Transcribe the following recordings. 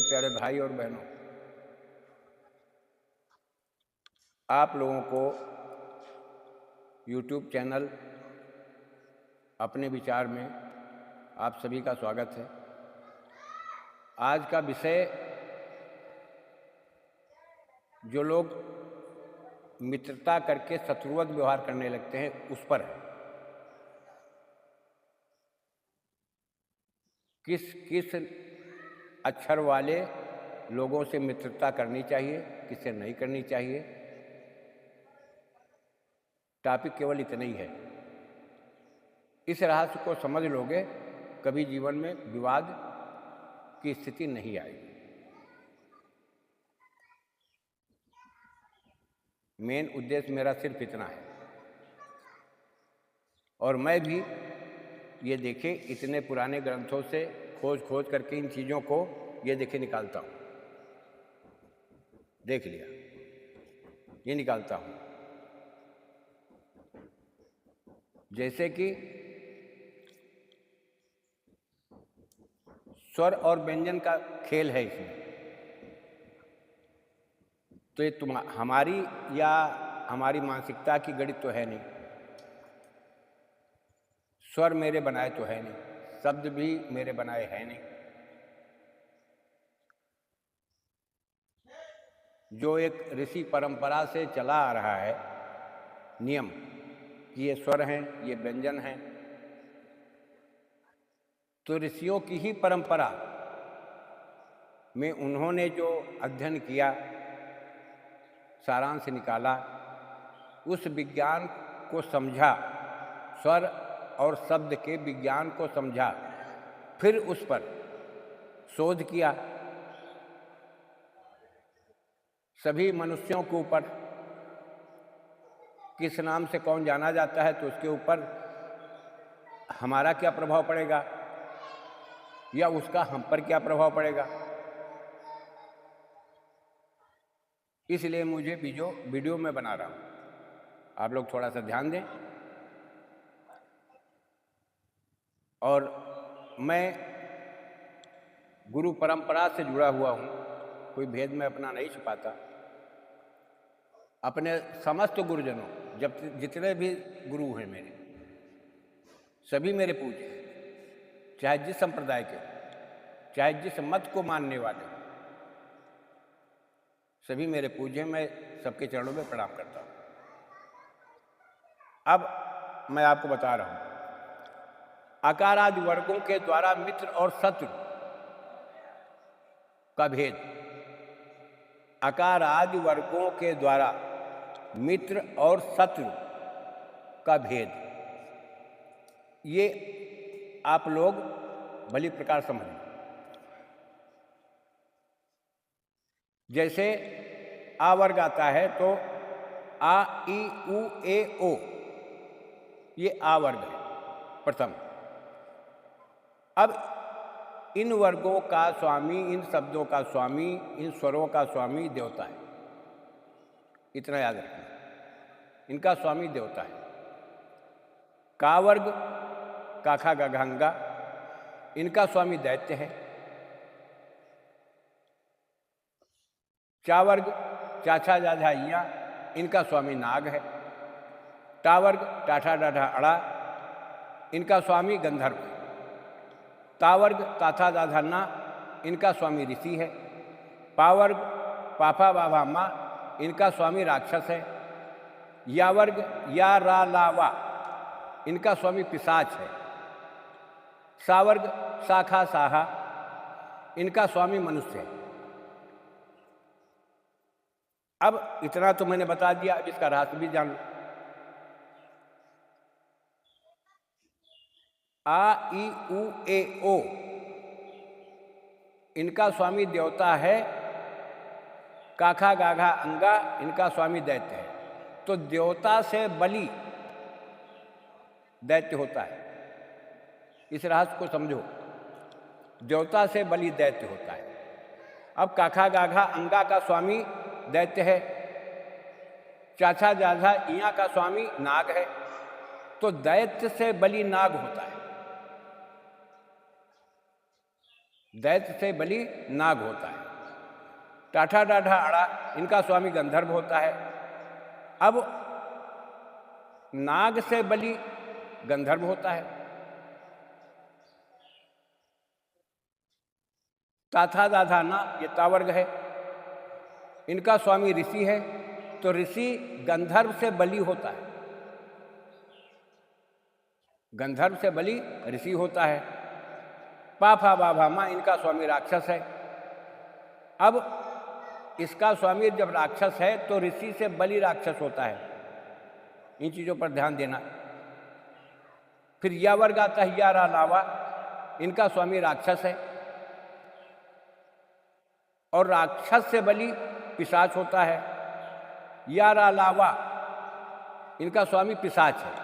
प्यारे भाई और बहनों, आप लोगों को YouTube चैनल अपने विचार में आप सभी का स्वागत है। आज का विषय जो लोग मित्रता करके शत्रुवत व्यवहार करने लगते हैं उस पर है। किस किस अक्षर वाले लोगों से मित्रता करनी चाहिए, किससे नहीं करनी चाहिए। टॉपिक केवल इतना ही है। इस रहस्य को समझ लोगे, कभी जीवन में विवाद की स्थिति नहीं आएगी। मेन उद्देश्य मेरा सिर्फ इतना है। और मैं भी ये देखे इतने पुराने ग्रंथों से खोज करके इन चीज़ों को ये देखे निकालता हूँ। देख लिया, ये निकालता हूँ। जैसे कि स्वर और व्यंजन का खेल है इसमें, तो ये हमारी या हमारी मानसिकता की गणित तो है नहीं। स्वर मेरे बनाए तो है नहीं, शब्द भी मेरे बनाए है नहीं। जो एक ऋषि परंपरा से चला आ रहा है नियम कि ये स्वर हैं, ये व्यंजन हैं, तो ऋषियों की ही परंपरा में उन्होंने जो अध्ययन किया, सारांश निकाला, उस विज्ञान को समझा, स्वर और शब्द के विज्ञान को समझा, फिर उस पर शोध किया। सभी मनुष्यों के ऊपर किस नाम से कौन जाना जाता है, तो उसके ऊपर हमारा क्या प्रभाव पड़ेगा या उसका हम पर क्या प्रभाव पड़ेगा। इसलिए मुझे वीडियो में बना रहा हूँ, आप लोग थोड़ा सा ध्यान दें। और मैं गुरु परंपरा से जुड़ा हुआ हूँ, कोई भेद मैं अपना नहीं छुपाता। अपने समस्त गुरुजनों, जब जितने भी गुरु हैं मेरे, सभी मेरे पूज्य हैं, चाहे जिस संप्रदाय के, चाहे जिस मत को मानने वाले, सभी मेरे पूज्य हैं। मैं सबके चरणों में प्रणाम करता हूँ। अब मैं आपको बता रहा हूँ, आकार आदि वर्गों के द्वारा मित्र और शत्रु का भेद। आकार आदि वर्गों के द्वारा मित्र और शत्रु का भेद, ये आप लोग भली प्रकार समझें। जैसे आ वर्ग आता है तो आ, ई, उ, ए, ओ, ये आ वर्ग है प्रथम। अब इन वर्गों का स्वामी, इन शब्दों का स्वामी, इन स्वरों का स्वामी देवता है। इतना याद रखना, इनका स्वामी देवता है। का वर्ग, काखा गघंगा, इनका स्वामी दैत्य है। चा वर्ग, चाछा जाझा इया, इनका स्वामी नाग है। टा वर्ग, टाठा डाढ़ा अड़ा, इनका स्वामी गंधर्व है। ता वर्ग, ताथा दाधा ना, इनका स्वामी ऋषि है। पा वर्ग, पापा बाबा माँ, इनका स्वामी राक्षस है। या वर्ग, या रा ला वा, इनका स्वामी पिशाच है। सा वर्ग, शाखा साहा, इनका स्वामी मनुष्य है। अब इतना तो मैंने बता दिया, अब इसका रहस्य भी जान लो। आ, ई, उ, ए, ओ, इनका स्वामी देवता है। काखा गाघा अंगा, इनका स्वामी दैत्य है। तो देवता से बलि दैत्य होता है। इस रहस्य को समझो, देवता से बलि दैत्य होता है। अब काखा गाघा अंगा का स्वामी दैत्य है, चाचा जाझा इया का स्वामी नाग है। तो दैत्य से बलि नाग होता है। दैत्य से बलि नाग होता है। टाठा डाढ़ा अड़ा, इनका स्वामी गंधर्व होता है। अब नाग से बलि गंधर्व होता है। ताथा दाधा ना, ये तावर्ग है, इनका स्वामी ऋषि है, तो ऋषि गंधर्व से बलि होता है। गंधर्व से बलि ऋषि होता है। पाफा बाभा माँ, इनका स्वामी राक्षस है। अब इसका स्वामी जब राक्षस है तो ऋषि से बलि राक्षस होता है। इन चीज़ों पर ध्यान देना। फिर या वर्ग आता है, या लावा, इनका स्वामी राक्षस है और राक्षस से बलि पिशाच होता है। या लावा, इनका स्वामी पिशाच है।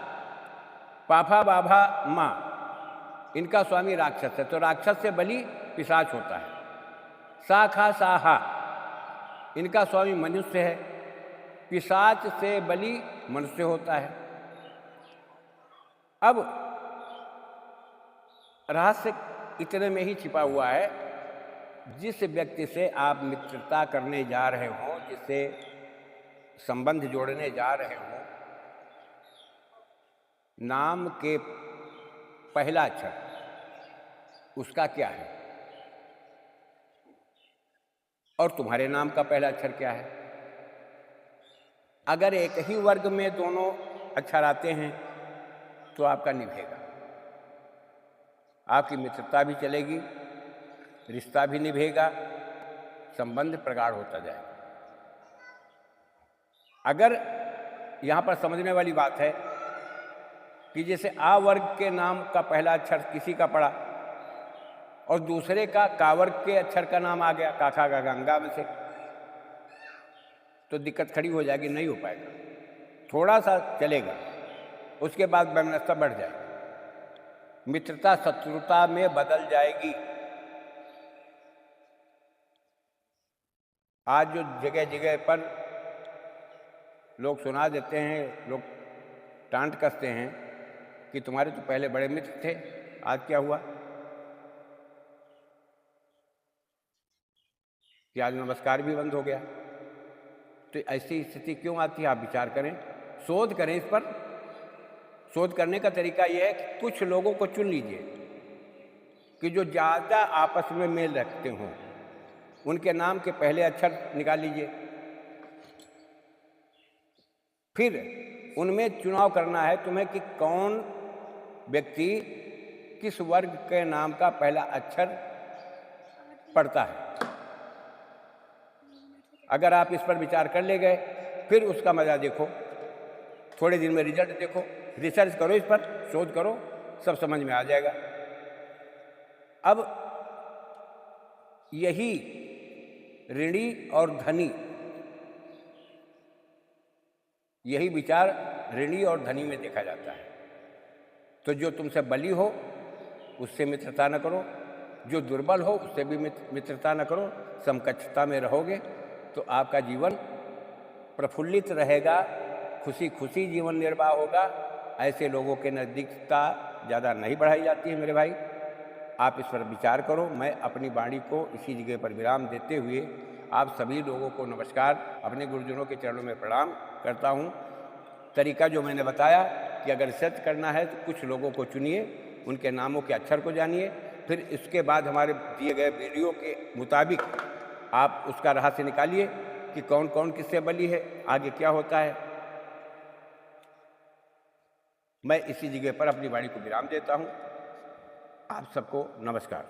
पाफा बाभा माँ, इनका स्वामी राक्षस है, तो राक्षस से बलि पिशाच होता है। साखा साहा, इनका स्वामी मनुष्य है, पिशाच से बलि मनुष्य होता है। अब रहस्य इतने में ही छिपा हुआ है, जिस व्यक्ति से आप मित्रता करने जा रहे हो, जिससे संबंध जोड़ने जा रहे हो, नाम के पहला अक्षर उसका क्या है और तुम्हारे नाम का पहला अक्षर क्या है। अगर एक ही वर्ग में दोनों अक्षर आते हैं तो आपका निभेगा, आपकी मित्रता भी चलेगी, रिश्ता भी निभेगा, संबंध प्रगाढ़ होता जाएगा। अगर यहाँ पर समझने वाली बात है कि जैसे आ वर्ग के नाम का पहला अक्षर किसी का पड़ा और दूसरे का कावर्ग के अक्षर का नाम आ गया, काका का गंगा में से, तो दिक्कत खड़ी हो जाएगी, नहीं हो पाएगा। थोड़ा सा चलेगा, उसके बाद वैमनस्यता बढ़ जाएगी, मित्रता शत्रुता में बदल जाएगी। आज जो जगह जगह पर लोग सुना देते हैं, लोग टांट कसते हैं कि तुम्हारे तो पहले बड़े मित्र थे, आज क्या हुआ, कि आज नमस्कार भी बंद हो गया। तो ऐसी स्थिति क्यों आती है, आप विचार करें, शोध करें इस पर। शोध करने का तरीका यह है कि कुछ लोगों को चुन लीजिए कि जो ज़्यादा आपस में मेल रखते हों, उनके नाम के पहले अक्षर निकाल लीजिए। फिर उनमें चुनाव करना है तुम्हें कि कौन व्यक्ति किस वर्ग के नाम का पहला अक्षर पढ़ता है। अगर आप इस पर विचार कर ले गए, फिर उसका मजा देखो, थोड़े दिन में रिजल्ट देखो, रिसर्च करो, इस पर शोध करो, सब समझ में आ जाएगा। अब यही ऋणी और धनी, यही विचार ऋणी और धनी में देखा जाता है। तो जो तुमसे बली हो उससे मित्रता न करो, जो दुर्बल हो उससे भी मित्रता न करो। समकक्षता में रहोगे तो आपका जीवन प्रफुल्लित रहेगा, खुशी खुशी जीवन निर्वाह होगा। ऐसे लोगों के नज़दीकता ज़्यादा नहीं बढ़ाई जाती है मेरे भाई। आप इस पर विचार करो। मैं अपनी वाणी को इसी जगह पर विराम देते हुए आप सभी लोगों को नमस्कार, अपने गुरुजनों के चरणों में प्रणाम करता हूँ। तरीका जो मैंने बताया कि अगर रिसर्च करना है तो कुछ लोगों को चुनिए, उनके नामों के अक्षर को जानिए, फिर इसके बाद हमारे दिए गए वीडियो के मुताबिक आप उसका रहस्य निकालिए कि कौन कौन किससे बली है, आगे क्या होता है। मैं इसी जगह पर अपनी वाणी को विराम देता हूँ। आप सबको नमस्कार।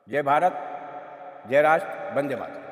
जय भारत, जय राष्ट्र, वंदे मातरम।